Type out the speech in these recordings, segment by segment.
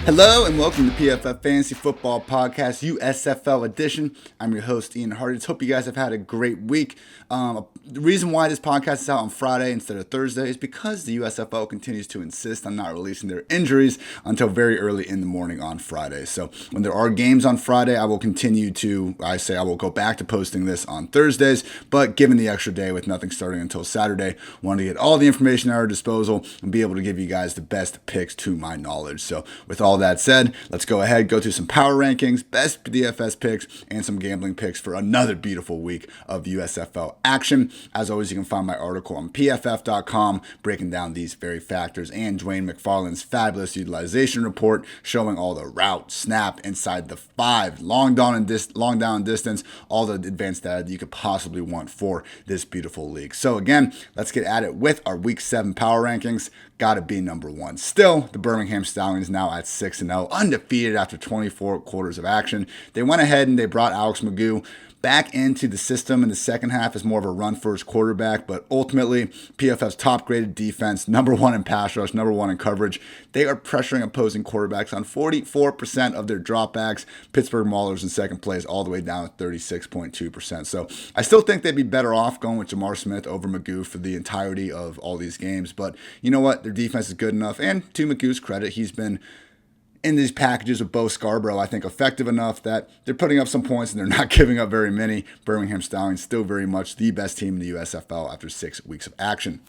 Hello and welcome to PFF Fantasy Football Podcast, USFL edition. I'm your host, Ian Hartitz. Hope you guys have had a great week. The reason why this podcast is out on Friday instead of Thursday is because the USFL continues to insist on not releasing their injuries until very early in the morning on Friday. So when there are games on Friday, I will go back to posting this on Thursdays, but given the extra day with nothing starting until Saturday, wanted to get all the information at our disposal and be able to give you guys the best picks to my knowledge. So with all that said, let's go ahead, go through some power rankings, best DFS picks, and some gambling picks for another beautiful week of USFL action. As always, you can find my article on pff.com breaking down these very factors and Dwain McFarland's fabulous utilization report showing all the route, snap, inside the 5, long down and distance, all the advanced data that you could possibly want for this beautiful league. So again, let's get at it with our Week 7 power rankings. Got to be number 1. Still, the Birmingham Stallions now at 6-0, undefeated after 24 quarters of action. They went ahead and they brought Alex Magoo back into the system in the second half as more of a run-first quarterback, but ultimately, PFF's top-graded defense, number 1 in pass rush, number 1 in coverage. They are pressuring opposing quarterbacks on 44% of their dropbacks. Pittsburgh Maulers in second place, all the way down at 36.2%. So I still think they'd be better off going with Jamar Smith over Magoo for the entirety of all these games, but you know what? Their defense is good enough, and to Magoo's credit, he's been in these packages with Bo Scarborough, I think effective enough that they're putting up some points and they're not giving up very many. Birmingham Stallions still very much the best team in the USFL after 6 weeks of action.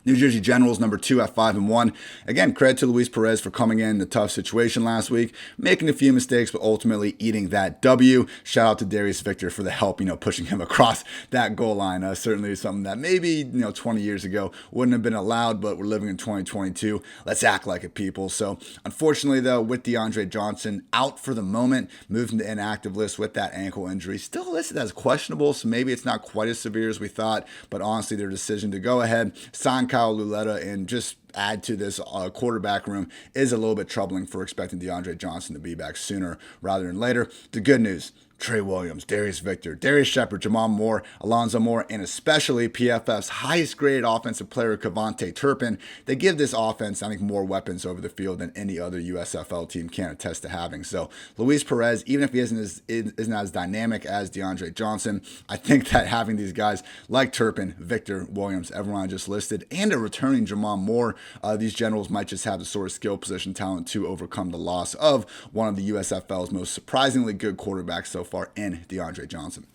New Jersey Generals, number 2 at 5-1. Again, credit to Luis Perez for coming in a tough situation last week, making a few mistakes, but ultimately eating that W. Shout out to Darius Victor for the help, pushing him across that goal line. Certainly something that maybe, 20 years ago wouldn't have been allowed, but we're living in 2022. Let's act like it, people. So, unfortunately, though, with DeAndre Johnson out for the moment, moved into inactive list with that ankle injury, still listed as questionable, so maybe it's not quite as severe as we thought, but honestly, their decision to go ahead, sign Kyle Luletta and just add to this quarterback room is a little bit troubling for expecting DeAndre Johnson to be back sooner rather than later. The good news, Trey Williams, Darius Victor, Darius Shepard, Jamal Moore, Alonzo Moore, and especially PFF's highest graded offensive player, Kevontae Turpin. They give this offense, I think, more weapons over the field than any other USFL team can attest to having. So Luis Perez, even if he isn't as dynamic as DeAndre Johnson, I think that having these guys like Turpin, Victor, Williams, everyone I just listed, and a returning Jamal Moore, these Generals might just have the sort of skill position talent to overcome the loss of one of the USFL's most surprisingly good quarterbacks so far in DeAndre Johnson.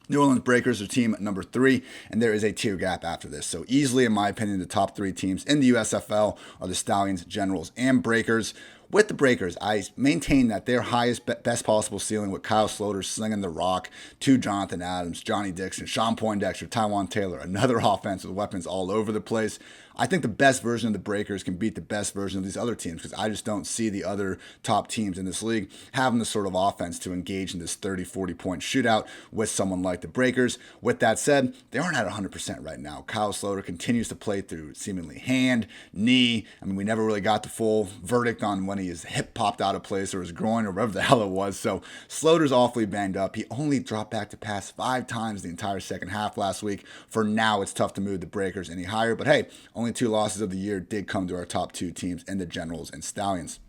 New Orleans Breakers are team number 3, and there is a tier gap after this. So easily, in my opinion, the top 3 teams in the USFL are the Stallions, Generals, and Breakers. With the Breakers, I maintain that their highest, best possible ceiling with Kyle Sloter slinging the rock to Jonathan Adams, Johnny Dixon, Sean Poindexter, Tywan Taylor, another offense with weapons all over the place. I think the best version of the Breakers can beat the best version of these other teams because I just don't see the other top teams in this league having the sort of offense to engage in this 30, 40-point shootout with someone like the Breakers. With that said, they aren't at 100% right now. Kyle Sloter continues to play through seemingly hand, knee. We never really got the full verdict on when his hip popped out of place or his groin or whatever the hell it was. So Sloter's awfully banged up. He only dropped back to pass 5 times the entire second half last week. For now, it's tough to move the Breakers any higher. But hey, only 2 losses of the year did come to our top 2 teams in the Generals and Stallions.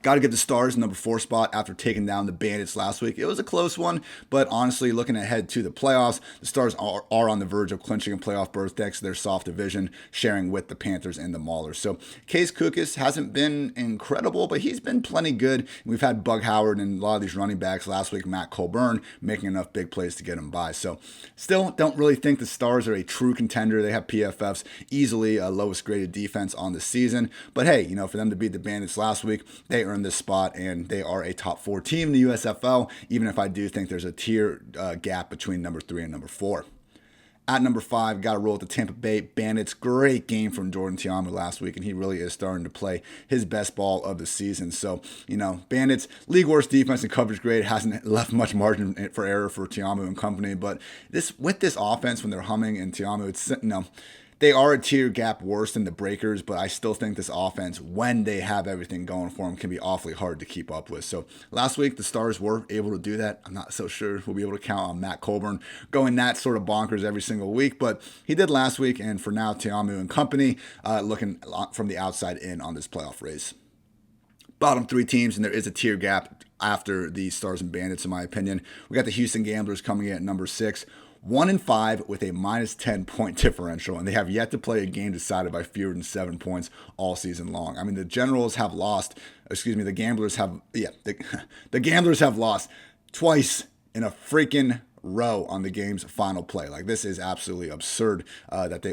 Got to give the Stars number 4 spot after taking down the Bandits last week. It was a close one, but honestly, looking ahead to the playoffs, the Stars are on the verge of clinching a playoff berth thanks to their soft division, sharing with the Panthers and the Maulers. So Case Kukis hasn't been incredible, but he's been plenty good. We've had Bug Howard and a lot of these running backs last week, Matt Colburn, making enough big plays to get him by. So still don't really think the Stars are a true contender. They have PFF's easily lowest graded defense on the season. But hey, for them to beat the Bandits last week, they earned this spot, and they are a top 4 team in the USFL, even if I do think there's a tier gap between number 3 and number 4. At number 5, got to roll with the Tampa Bay Bandits. Great game from Jordan Tiamu last week, and he really is starting to play his best ball of the season. So, Bandits, league worst defense and coverage grade, hasn't left much margin for error for Tiamu and company, but with this offense, when they're humming and Tiamu, it's, they are a tier gap worse than the Breakers, but I still think this offense, when they have everything going for them, can be awfully hard to keep up with. So last week, the Stars were able to do that. I'm not so sure we'll be able to count on Matt Colburn going that sort of bonkers every single week, but he did last week, and for now, Tiamu and company looking from the outside in on this playoff race. bottom three teams, and there is a tier gap after the Stars and Bandits, in my opinion. We got the Houston Gamblers coming in at number 6. 1-5 with a minus 10 point differential, and they have yet to play a game decided by fewer than 7 points all season long. I mean, the Generals have lost, the Gamblers have, the Gamblers have lost twice in a freaking row on the game's final play. Like, this is absolutely absurd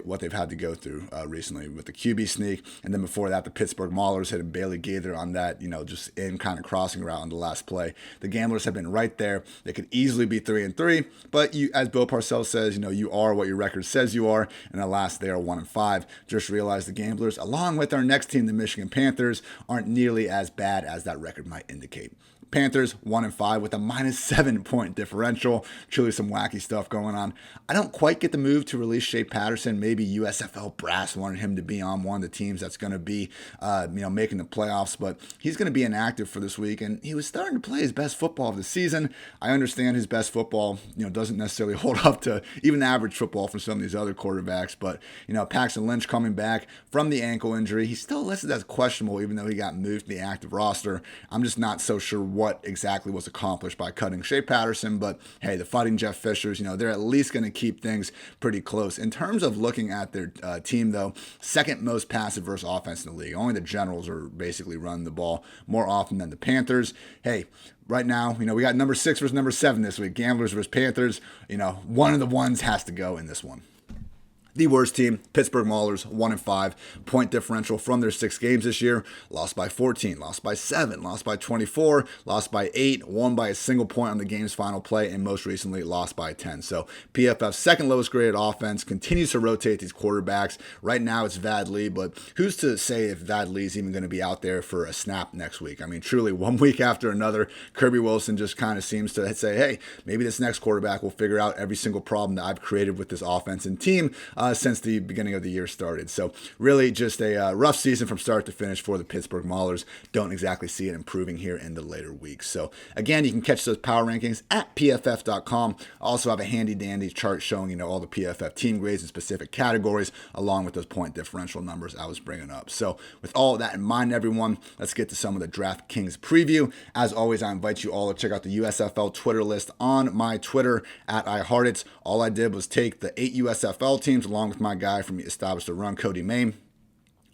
what they've had to go through recently with the QB sneak, and then before that the Pittsburgh Maulers hit Bailey Gaither on that just in kind of crossing route on the last play. The Gamblers have been right there. They could easily be 3-3, but you, as Bill Parcells says, you are what your record says you are, and alas, they are 1-5. Just realize the Gamblers, along with our next team, the Michigan Panthers, aren't nearly as bad as that record might indicate. Panthers 1-5 with a minus 7 point differential. Truly some wacky stuff going on. I don't quite get the move to release Shea Patterson. Maybe USFL brass wanted him to be on one of the teams that's going to be, making the playoffs, but he's going to be inactive for this week, and he was starting to play his best football of the season. I understand his best football, doesn't necessarily hold up to even average football from some of these other quarterbacks, but Paxton Lynch coming back from the ankle injury, he's still listed as questionable, even though he got moved to the active roster. I'm just not so sure what exactly was accomplished by cutting Shea Patterson, but hey, the Fighting Jeff Fishers, they're at least going to keep things pretty close. In terms of looking at their team, though, second most passive versus offense in the league. Only the Generals are basically running the ball more often than the Panthers. Hey, right now, we got number 6 versus number 7 this week. Gamblers versus Panthers. One of the ones has to go in this one. The worst team, Pittsburgh Maulers, 1-5. Point differential from their 6 games this year. Lost by 14, lost by 7, lost by 24, lost by 8, won by a single point on the game's final play, and most recently lost by 10. So PFF's second lowest graded offense continues to rotate these quarterbacks. Right now it's Vad Lee, but who's to say if Vad Lee's even going to be out there for a snap next week? I mean, truly, one week after another, Kirby Wilson just kind of seems to say, hey, maybe this next quarterback will figure out every single problem that I've created with this offense and team since the beginning of the year started. So really just a rough season from start to finish for the Pittsburgh Maulers. Don't exactly see it improving here in the later weeks. So again, you can catch those power rankings at pff.com. Also have a handy dandy chart showing all the PFF team grades in specific categories along with those point differential numbers I was bringing up. So with all that in mind, everyone, let's get to some of the DraftKings preview. As always, I invite you all to check out the USFL Twitter list on my Twitter at iHartitz. All I did was take the 8 USFL teams along with my guy from Establish the Run, Cody Main,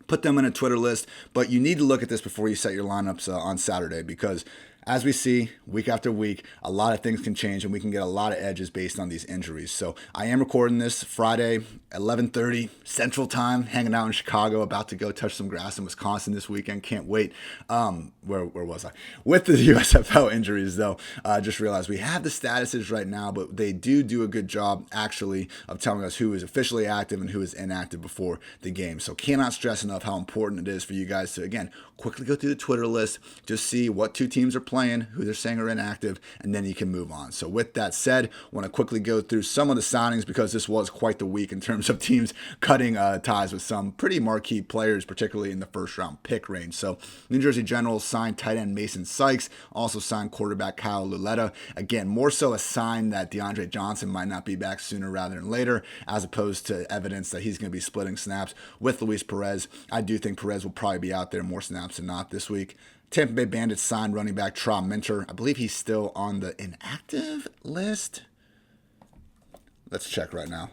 put them in a Twitter list, but you need to look at this before you set your lineups on Saturday, because as we see week after week, a lot of things can change and we can get a lot of edges based on these injuries. So I am recording this Friday, 11:30 Central Time, hanging out in Chicago, about to go touch some grass in Wisconsin this weekend. Can't wait. Where was I? With the USFL injuries, though, just realized we have the statuses right now, but they do a good job, actually, of telling us who is officially active and who is inactive before the game. So cannot stress enough how important it is for you guys to, again, quickly go through the Twitter list, just see what 2 teams are playing, who they're saying are inactive, and then you can move on. So with that said, I want to quickly go through some of the signings, because this was quite the week in terms of teams cutting ties with some pretty marquee players, particularly in the first round pick range. So New Jersey Generals signed tight end Mason Sykes, also signed quarterback Kyle Luletta. Again, more so a sign that DeAndre Johnson might not be back sooner rather than later, as opposed to evidence that he's going to be splitting snaps with Luis Perez. I do think Perez will probably be out there more snaps than not this week. Tampa Bay Bandits signed running back Traw Minter. I believe he's still on the inactive list. Let's check right now.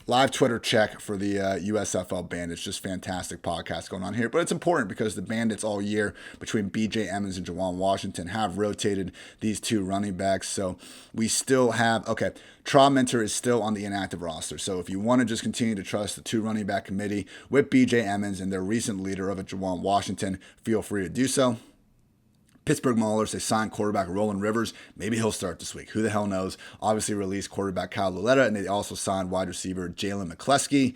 Live Twitter check for the USFL Bandits. Just fantastic podcast going on here. But it's important because the Bandits all year, between B.J. Emmons and Juwan Washington, have rotated these 2 running backs. So we still have, Traw Minter is still on the inactive roster. So if you want to just continue to trust the 2 running back committee with B.J. Emmons and their recent leader of it, Juwan Washington, feel free to do so. Pittsburgh Maulers, they signed quarterback Roland Rivers. Maybe he'll start this week. Who the hell knows? Obviously released quarterback Kyle Luletta, and they also signed wide receiver Jalen McCleskey.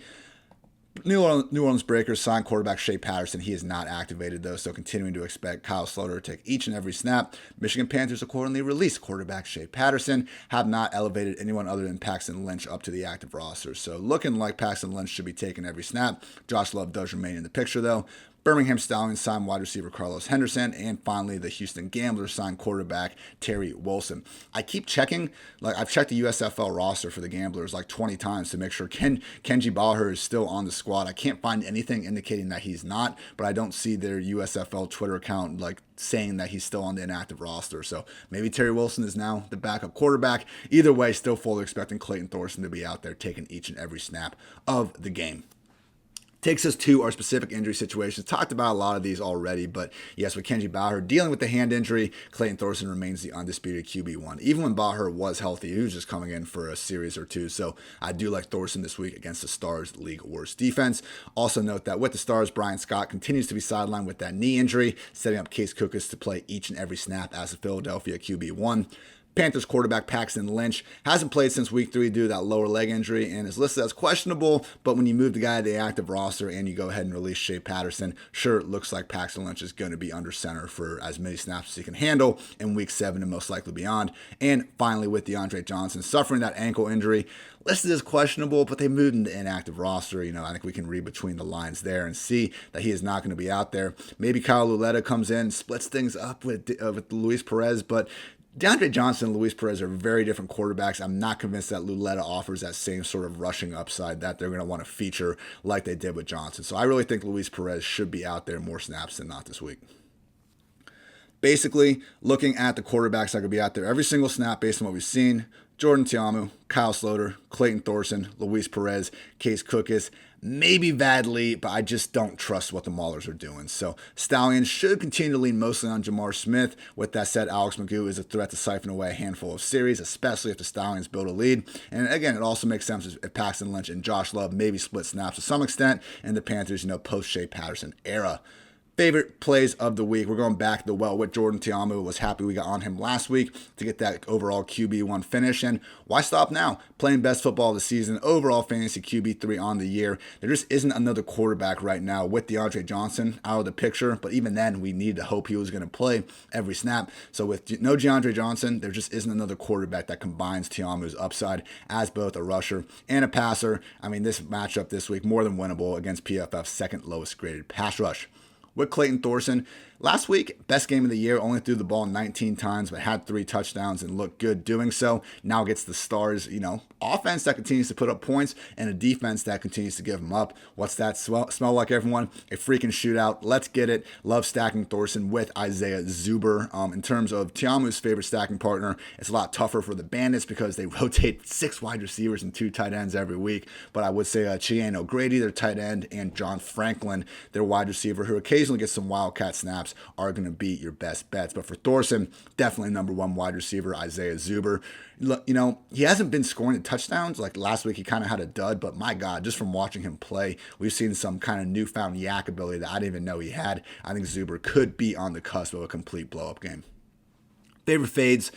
New Orleans Breakers signed quarterback Shea Patterson. He is not activated, though, so continuing to expect Kyle Sloter to take each and every snap. Michigan Panthers accordingly released quarterback Shea Patterson, have not elevated anyone other than Paxton Lynch up to the active roster. So looking like Paxton Lynch should be taking every snap. Josh Love does remain in the picture, though. Birmingham Stallions signed wide receiver Carlos Henderson, and finally the Houston Gamblers signed quarterback Terry Wilson. I keep checking, I've checked the USFL roster for the Gamblers 20 times to make sure Kenji Baher is still on the squad. I can't find anything indicating that he's not, but I don't see their USFL Twitter account saying that he's still on the inactive roster. So maybe Terry Wilson is now the backup quarterback. Either way, still fully expecting Clayton Thorson to be out there taking each and every snap of the game. Takes us to our specific injury situations. Talked about a lot of these already, but yes, with Kenji Baher dealing with the hand injury, Clayton Thorson remains the undisputed QB1. Even when Baher was healthy, he was just coming in for a series or two, so I do like Thorson this week against the Stars' league worst defense. Also note that with the Stars, Brian Scott continues to be sidelined with that knee injury, setting up Case Cookus to play each and every snap as a Philadelphia QB1. Panthers quarterback Paxton Lynch hasn't played since week 3 due to that lower leg injury and is listed as questionable, but when you move the guy to the active roster and you go ahead and release Shea Patterson, sure, it looks like Paxton Lynch is going to be under center for as many snaps as he can handle in week 7 and most likely beyond. And finally, with DeAndre Johnson suffering that ankle injury, listed as questionable, but they moved him to inactive roster. I think we can read between the lines there and see that he is not going to be out there. Maybe Kyle Luletta comes in, splits things up with Luis Perez, but DeAndre Johnson and Luis Perez are very different quarterbacks. I'm not convinced that Luletta offers that same sort of rushing upside that they're going to want to feature like they did with Johnson. So I really think Luis Perez should be out there more snaps than not this week. Basically, looking at the quarterbacks that could be out there every single snap based on what we've seen: Jordan Ta'amu, Kyle Sloter, Clayton Thorson, Luis Perez, Case Cookus, maybe Vadley, but I just don't trust what the Maulers are doing. So Stallions should continue to lean mostly on Jamar Smith. With that said, Alex Magoo is a threat to siphon away a handful of series, especially if the Stallions build a lead. And again, it also makes sense if Paxton Lynch and Josh Love maybe split snaps to some extent, and the Panthers, post-Shea Patterson era. Favorite plays of the week. We're going back to the well with Jordan Ta'amu. Was happy we got on him last week to get that overall QB1 finish. And why stop now? Playing best football of the season, overall fantasy QB3 on the year. There just isn't another quarterback right now with DeAndre Johnson out of the picture. But even then, we needed to hope he was going to play every snap. So with no DeAndre Johnson, there just isn't another quarterback that combines Ta'amu's upside as both a rusher and a passer. This matchup this week, more than winnable against PFF's second lowest graded pass rush. With Clayton Thorson, last week, best game of the year, only threw the ball 19 times, but had 3 touchdowns and looked good doing so. Now gets the Stars, offense that continues to put up points and a defense that continues to give them up. What's that smell like, everyone? A freaking shootout. Let's get it. Love stacking Thorson with Isaiah Zuber. In terms of Tiamu's favorite stacking partner, it's a lot tougher for the Bandits because they rotate 6 wide receivers and 2 tight ends every week. But I would say Cheyenne O'Grady, their tight end, and John Franklin, their wide receiver, who occasionally gets some wildcat snaps, are going to be your best bets. But for Thorson, definitely number 1 wide receiver, Isaiah Zuber. He hasn't been scoring the touchdowns. Like last week, he kind of had a dud, but my God, just from watching him play, we've seen some kind of newfound yak ability that I didn't even know he had. I think Zuber could be on the cusp of a complete blow-up game. Favorite fades.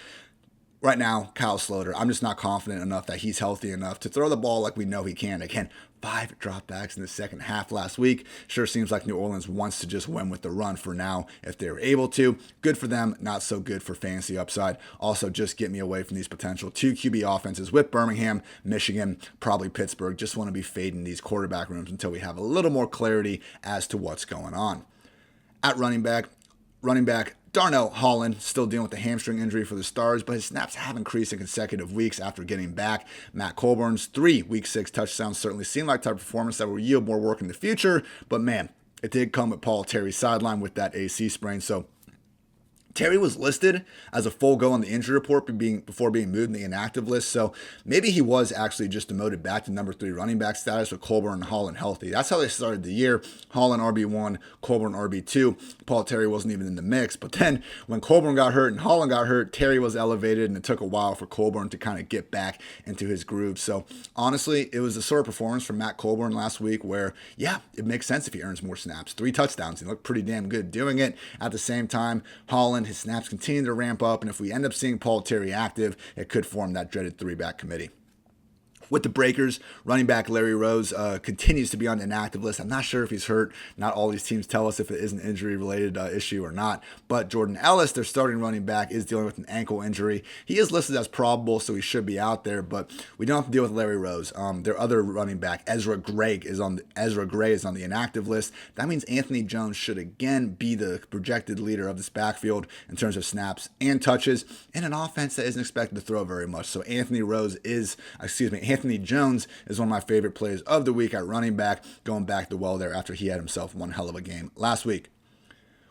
Right now, Kyle Sloter. I'm just not confident enough that he's healthy enough to throw the ball like we know he can. Again, 5 dropbacks in the second half last week. Sure seems like New Orleans wants to just win with the run for now if they're able to. Good for them, not so good for fantasy upside. Also, just get me away from these potential 2 QB offenses with Birmingham, Michigan, probably Pittsburgh. Just want to be fading these quarterback rooms until we have a little more clarity as to what's going on. At running back, Darnell Holland, still dealing with the hamstring injury for the Stars, but his snaps have increased in consecutive weeks after getting back. Matt Colburn's 3 Week 6 touchdowns certainly seem like type of performance that will yield more work in the future, but man, it did come with Paul Terry's sideline with that AC sprain, so Terry was listed as a full go on the injury report before being moved in the inactive list, so maybe he was actually just demoted back to number 3 running back status with Colburn and Holland healthy. That's how they started the year. Holland RB1, Colburn RB2. Paul Terry wasn't even in the mix, but then when Colburn got hurt and Holland got hurt, Terry was elevated, and it took a while for Colburn to kind of get back into his groove. So honestly, it was the sort of performance from Matt Colburn last week where, yeah, it makes sense if he earns more snaps. 3 touchdowns. He looked pretty damn good doing it. At the same time, Holland, his snaps continue to ramp up, and if we end up seeing Paul Terry active, it could form that dreaded 3-back committee. With the Breakers, running back Larry Rose continues to be on the inactive list. I'm not sure if he's hurt. Not all these teams tell us if it is an injury-related issue or not. But Jordan Ellis, their starting running back, is dealing with an ankle injury. He is listed as probable, so he should be out there. But we don't have to deal with Larry Rose. Their other running back, Ezra Gray, is on the inactive list. That means Anthony Jones should again be the projected leader of this backfield in terms of snaps and touches in an offense that isn't expected to throw very much. So Anthony Jones is one of my favorite plays of the week at running back, going back to well there after he had himself one hell of a game last week.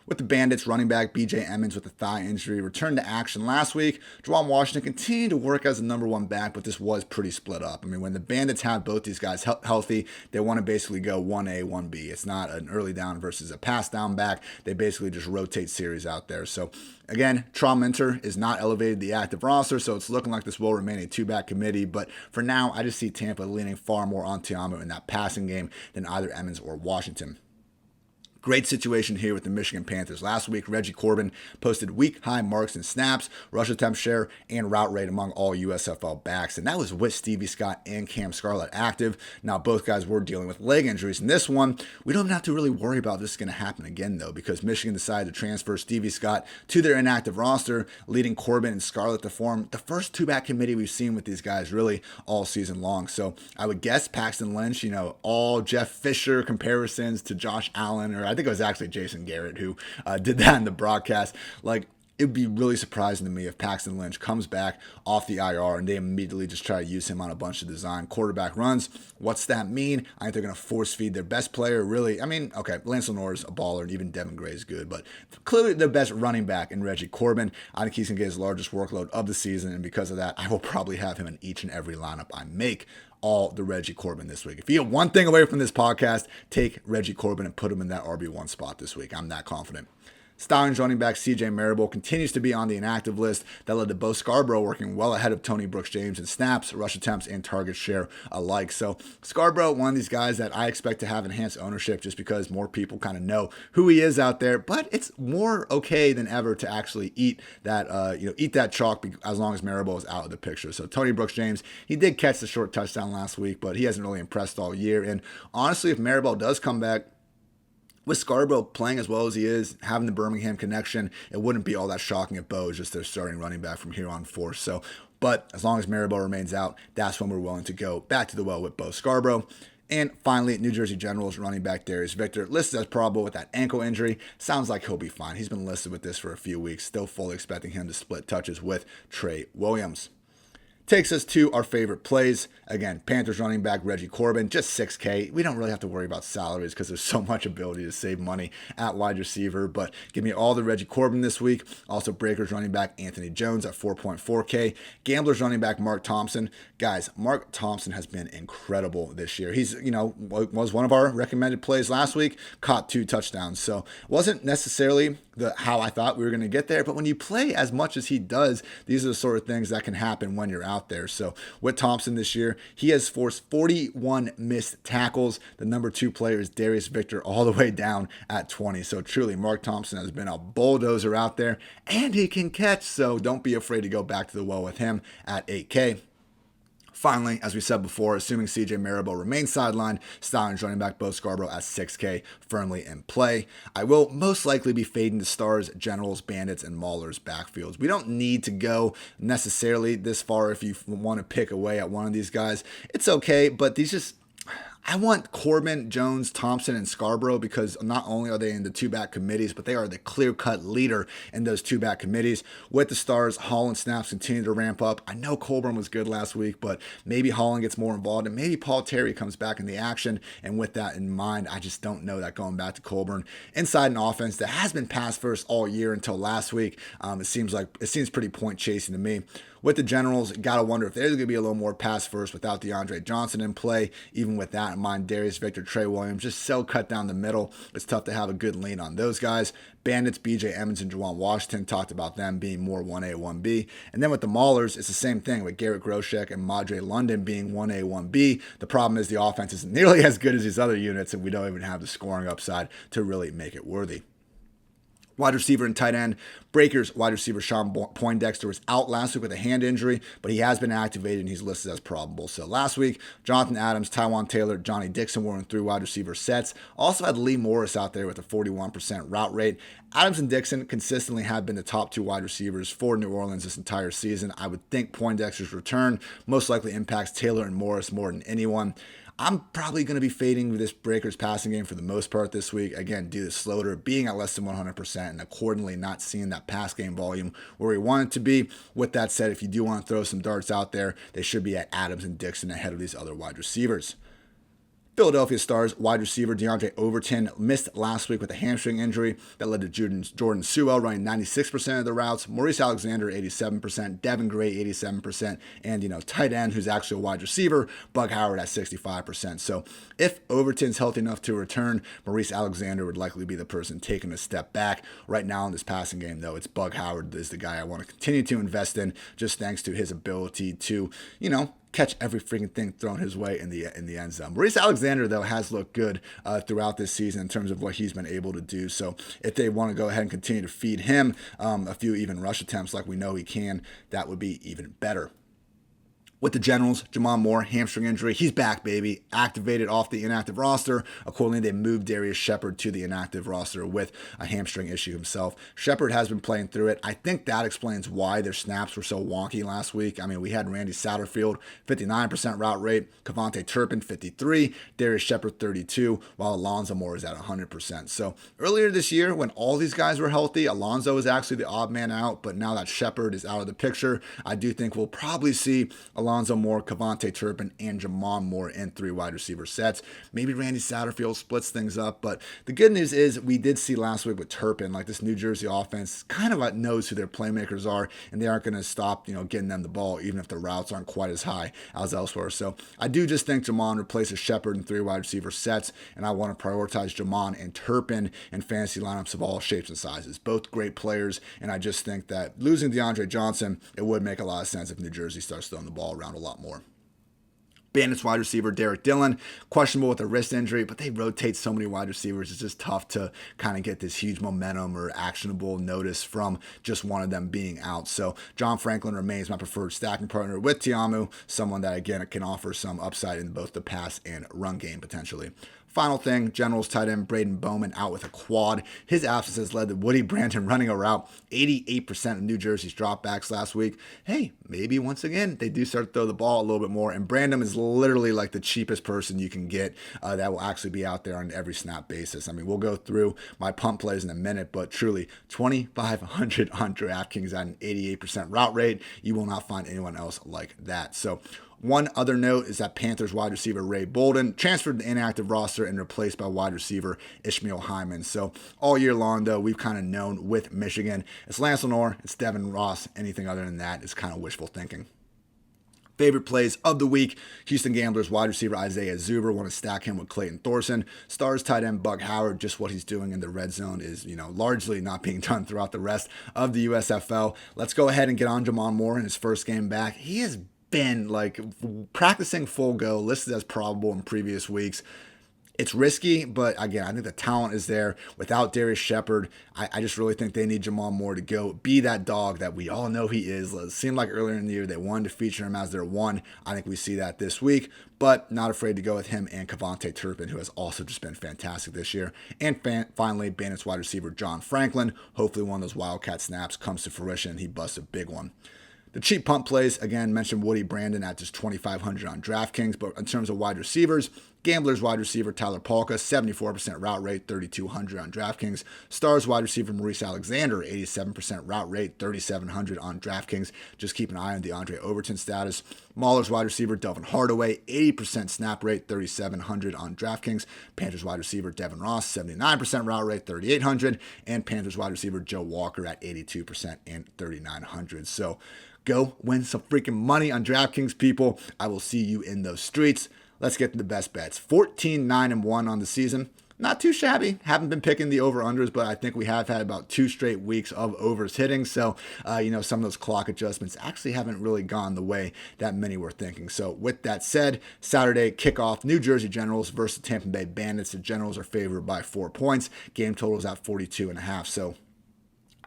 With the Bandits, running back B.J. Emmons with a thigh injury returned to action last week. Dwain Washington continued to work as the number one back, but this was pretty split up. I mean, when the Bandits have both these guys healthy, they want to basically go 1A, 1B. It's not an early down versus a pass down back. They basically just rotate series out there. So, again, Minter is not elevated to the active roster, so it's looking like this will remain a two-back committee. But for now, I just see Tampa leaning far more on Tiamu in that passing game than either Emmons or Washington. Great situation here with the Michigan Panthers. Last week, Reggie Corbin posted week-high marks in snaps, rush attempt share, and route rate among all USFL backs. And that was with Stevie Scott and Cam Scarlett active. Now, both guys were dealing with leg injuries. In this one, we don't have to really worry about this is going to happen again, though, because Michigan decided to transfer Stevie Scott to their inactive roster, leading Corbin and Scarlett to form the first two-back committee we've seen with these guys really all season long. So I would guess Paxton Lynch, all Jeff Fisher comparisons to Josh Allen, or I think it was actually Jason Garrett who did that in the broadcast. It would be really surprising to me if Paxton Lynch comes back off the IR and they immediately just try to use him on a bunch of design quarterback runs. What's that mean? I think they're going to force feed their best player, really. Lance Lenore's a baller and even Devin Gray is good, but clearly the best running back in Reggie Corbin. I think he's going to get his largest workload of the season, and because of that, I will probably have him in each and every lineup I make. All the Reggie Corbin this week. If you get one thing away from this podcast, take Reggie Corbin and put him in that RB1 spot this week. I'm that confident. Stallions running back C.J. Marable continues to be on the inactive list. That led to Bo Scarborough working well ahead of Tony Brooks-James in snaps, rush attempts, and target share alike. So Scarborough, one of these guys that I expect to have enhanced ownership just because more people kind of know who he is out there. But it's more okay than ever to actually eat that chalk as long as Marable is out of the picture. So Tony Brooks-James, he did catch the short touchdown last week, but he hasn't really impressed all year. And honestly, if Marable does come back, with Scarborough playing as well as he is, having the Birmingham connection, it wouldn't be all that shocking if Bo is just their starting running back from here on forth. But as long as Marable remains out, that's when we're willing to go back to the well with Bo Scarborough. And finally, New Jersey Generals running back Darius Victor, listed as probable with that ankle injury. Sounds like he'll be fine. He's been listed with this for a few weeks. Still fully expecting him to split touches with Trey Williams. Takes us to our favorite plays. Again, Panthers running back Reggie Corbin, just $6K. We don't really have to worry about salaries because there's so much ability to save money at wide receiver. But give me all the Reggie Corbin this week. Also, Breakers running back Anthony Jones at 4.4K. Gamblers running back Mark Thompson. Guys, Mark Thompson has been incredible this year. He's, was one of our recommended plays last week. Caught 2 touchdowns. So wasn't necessarily how I thought we were going to get there. But when you play as much as he does, these are the sort of things that can happen when you're out there. So with Thompson this year, he has forced 41 missed tackles. The number 2 player is Darius Victor, all the way down at 20. So truly, Mark Thompson has been a bulldozer out there, and he can catch. So don't be afraid to go back to the well with him at 8K. Finally, as we said before, assuming C.J. Marable remains sidelined, Stallions running back Bo Scarborough at 6K firmly in play. I will most likely be fading the Stars, Generals, Bandits, and Maulers backfields. We don't need to go necessarily this far if you want to pick away at one of these guys. It's okay, but I want Corbin, Jones, Thompson, and Scarborough because not only are they in the two-back committees, but they are the clear-cut leader in those two-back committees. With the Stars, Holland snaps continue to ramp up. I know Colburn was good last week, but maybe Holland gets more involved, and maybe Paul Terry comes back in the action. And with that in mind, I just don't know that going back to Colburn inside an offense that has been pass first all year until last week. It seems pretty point chasing to me. With the Generals, got to wonder if there's going to be a little more pass first without DeAndre Johnson in play. Even with that in mind, Darius Victor, Trey Williams, just so cut down the middle. It's tough to have a good lean on those guys. Bandits, B.J. Emmons, and Dwain Washington, talked about them being more 1A, 1B. And then with the Maulers, it's the same thing with Garrett Groshek and Madre London being 1A, 1B. The problem is the offense isn't nearly as good as these other units, and we don't even have the scoring upside to really make it worthy. Wide receiver and tight end. Breakers wide receiver Sean Poindexter was out last week with a hand injury, but he has been activated and he's listed as probable. So last week, Jonathan Adams, Tywan Taylor, Johnny Dixon were in 3 wide receiver sets. Also had Lee Morris out there with a 41% route rate. Adams and Dixon consistently have been the top 2 wide receivers for New Orleans this entire season. I would think Poindexter's return most likely impacts Taylor and Morris more than anyone. I'm probably going to be fading this Breakers passing game for the most part this week. Again, due to Sloter being at less than 100% and accordingly not seeing that pass game volume where we want it to be. With that said, if you do want to throw some darts out there, they should be at Adams and Dixon ahead of these other wide receivers. Philadelphia Stars wide receiver DeAndre Overton missed last week with a hamstring injury that led to Jordan Sewell running 96% of the routes, Maurice Alexander 87%, Devin Gray 87%, and tight end who's actually a wide receiver, Bug Howard at 65%. So if Overton's healthy enough to return, Maurice Alexander would likely be the person taking a step back. Right now in this passing game, though, it's Bug Howard is the guy I want to continue to invest in, just thanks to his ability to, catch every freaking thing thrown his way in the end zone. Maurice Alexander, though, has looked good throughout this season in terms of what he's been able to do. So if they want to go ahead and continue to feed him a few even rush attempts like we know he can, that would be even better. With the Generals, Jamon Moore, hamstring injury. He's back, baby. Activated off the inactive roster. Accordingly, they moved Darius Shepard to the inactive roster with a hamstring issue himself. Shepard has been playing through it. I think that explains why their snaps were so wonky last week. I mean, we had Randy Satterfield, 59% route rate. Kevontae Turpin, 53. Darius Shepard, 32. While Alonzo Moore is at 100%. So earlier this year, when all these guys were healthy, Alonzo was actually the odd man out. But now that Shepard is out of the picture, I do think we'll probably see Alonzo Moore, Kevontae Turpin, and Jamon Moore in 3 wide receiver sets. Maybe Randy Satterfield splits things up, but the good news is we did see last week with Turpin, like this New Jersey offense kind of knows who their playmakers are, and they aren't going to stop, getting them the ball, even if the routes aren't quite as high as elsewhere. So I do just think Jamon replaces Shepard in 3 wide receiver sets, and I want to prioritize Jamon and Turpin in fantasy lineups of all shapes and sizes. Both great players, and I just think that losing DeAndre Johnson, it would make a lot of sense if New Jersey starts throwing the ball around a lot more. Bandits wide receiver Derek Dillon, questionable with a wrist injury, but they rotate so many wide receivers. It's just tough to kind of get this huge momentum or actionable notice from just one of them being out. So John Franklin remains my preferred stacking partner with Tiamu, someone that, again, can offer some upside in both the pass and run game potentially. Final thing, Generals tight end Braden Bowman out with a quad. His absence has led to Woody Brandon running a route 88% of New Jersey's dropbacks last week. Hey, maybe once again they do start to throw the ball a little bit more, and Brandon is literally like the cheapest person you can get that will actually be out there on every snap basis. I mean, we'll go through my punt plays in a minute, but truly 2,500 on DraftKings at an 88% route rate. You will not find anyone else like that. So one other note is that Panthers wide receiver Ray Bolden transferred to the inactive roster and replaced by wide receiver Ishmael Hyman. So all year long, though, we've kind of known with Michigan, it's Lance Lenore, it's Devin Ross. Anything other than that is kind of wishful thinking. Favorite plays of the week, Houston Gamblers wide receiver Isaiah Zuber. Want to stack him with Clayton Thorson. Stars tight end Bug Howard. Just what he's doing in the red zone is, largely not being done throughout the rest of the USFL. Let's go ahead and get on Jamon Moore in his first game back. He has been practicing full go, listed as probable in previous weeks. It's risky, but again, I think the talent is there. Without Darius Shepard, I just really think they need Jamon Moore to go be that dog that we all know he is. It seemed like earlier in the year they wanted to feature him as their one. I think we see that this week, but not afraid to go with him and Kevontae Turpin, who has also just been fantastic this year. And finally, Bandits wide receiver John Franklin. Hopefully one of those Wildcat snaps comes to fruition and he busts a big one. The cheap punt plays, again, mentioned Woody Brandon at just 2,500 on DraftKings, but in terms of wide receivers, Gamblers wide receiver Tyler Palka, 74% route rate, 3,200 on DraftKings. Stars wide receiver Maurice Alexander, 87% route rate, 3,700 on DraftKings. Just keep an eye on DeAndre Overton status. Maulers wide receiver Delvin Hardaway, 80% snap rate, 3,700 on DraftKings. Panthers wide receiver Devin Ross, 79% route rate, 3,800. And Panthers wide receiver Joe Walker at 82% and 3,900. So go win some freaking money on DraftKings, people. I will see you in those streets. Let's get to the best bets. 14-9-1 on the season. Not too shabby. Haven't been picking the over-unders, but I think we have had about 2 straight weeks of overs hitting. So, some of those clock adjustments actually haven't really gone the way that many were thinking. So, with that said, Saturday kickoff, New Jersey Generals versus Tampa Bay Bandits. The Generals are favored by 4 points. Game total is at 42.5. So,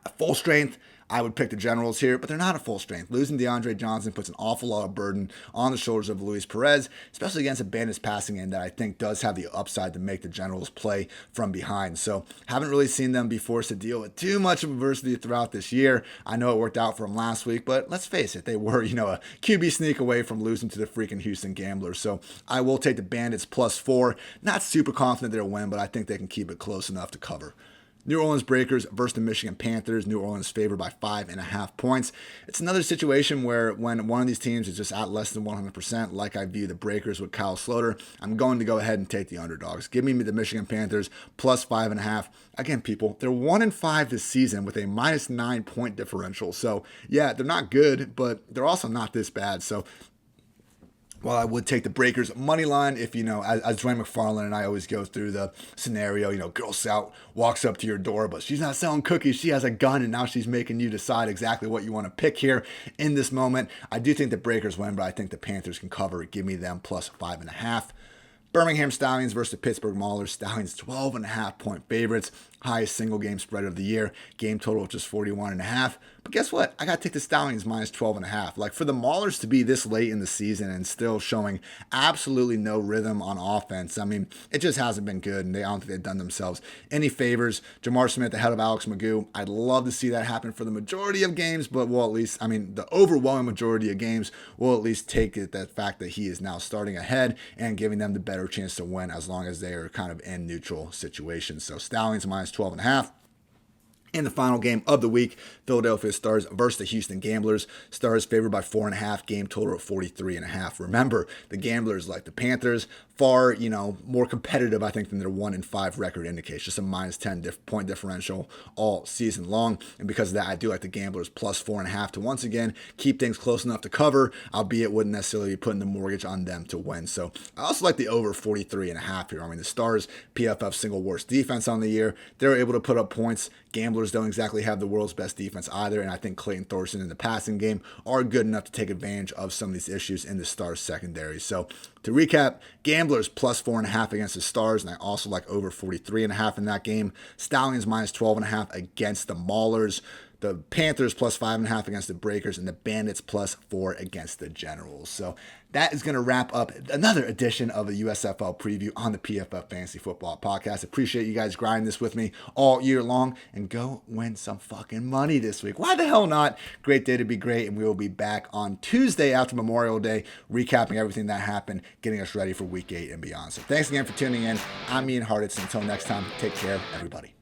At full strength, I would pick the Generals here, but they're not at full strength. Losing DeAndre Johnson puts an awful lot of burden on the shoulders of Luis Perez, especially against a Bandits passing end that I think does have the upside to make the Generals play from behind. So haven't really seen them be forced to deal with too much of adversity throughout this year. I know it worked out for them last week, but let's face it, they were, a QB sneak away from losing to the freaking Houston Gamblers. So I will take the Bandits +4. Not super confident they'll win, but I think they can keep it close enough to cover. New Orleans Breakers versus the Michigan Panthers. New Orleans favored by 5.5 points. It's another situation where when one of these teams is just at less than 100%, like I view the Breakers with Kyle Sloter, I'm going to go ahead and take the underdogs. Give me the Michigan Panthers +5.5. Again, people, they're 1-5 this season with a -9 point differential. So yeah, they're not good, but they're also not this bad. So while I would take the Breakers money line, if as Dwain McFarland and I always go through the scenario, Girl Scout walks up to your door, but she's not selling cookies. She has a gun, and now she's making you decide exactly what you want to pick here in this moment. I do think the Breakers win, but I think the Panthers can cover. Give me them +5.5. Birmingham Stallions versus the Pittsburgh Maulers. Stallions 12.5 point favorites. Highest single game spread of the year. Game total of just 41.5. But guess what? I got to take the Stallions -12.5. Like, for the Maulers to be this late in the season and still showing absolutely no rhythm on offense, I mean, it just hasn't been good, and I don't think they've done themselves any favors. Jamar Smith ahead of Alex Magoo. I'd love to see that happen for the majority of games, but the overwhelming majority of games will at least take it, that fact that he is now starting ahead and giving them the better chance to win as long as they are kind of in neutral situations. So Stallions -12.5. In the final game of the week, Philadelphia Stars versus the Houston Gamblers. Stars favored by 4.5, game total of 43.5. Remember, the Gamblers, like the Panthers, far, more competitive, I think, than their 1-5 record indicates. Just a -10 point differential all season long. And because of that, I do like the Gamblers +4.5 to once again keep things close enough to cover, albeit wouldn't necessarily be putting the mortgage on them to win. So I also like the over 43.5 here. I mean, the Stars, PFF single worst defense on the year. They're able to put up points. Gamblers don't exactly have the world's best defense either, and I think Clayton Thorson in the passing game are good enough to take advantage of some of these issues in the Stars secondary. So to recap, Gamblers +4.5 against the Stars, and I also like over 43.5 in that game. Stallions -12.5 against the Maulers. The Panthers +5.5 against the Breakers, and the Bandits +4 against the Generals. So that is going to wrap up another edition of a USFL preview on the PFF Fantasy Football Podcast. Appreciate you guys grinding this with me all year long, and go win some fucking money this week. Why the hell not? Great day to be great, and we will be back on Tuesday after Memorial Day, recapping everything that happened, getting us ready for Week 8 and beyond. So thanks again for tuning in. I'm Ian Hartitz. Until next time, take care, everybody.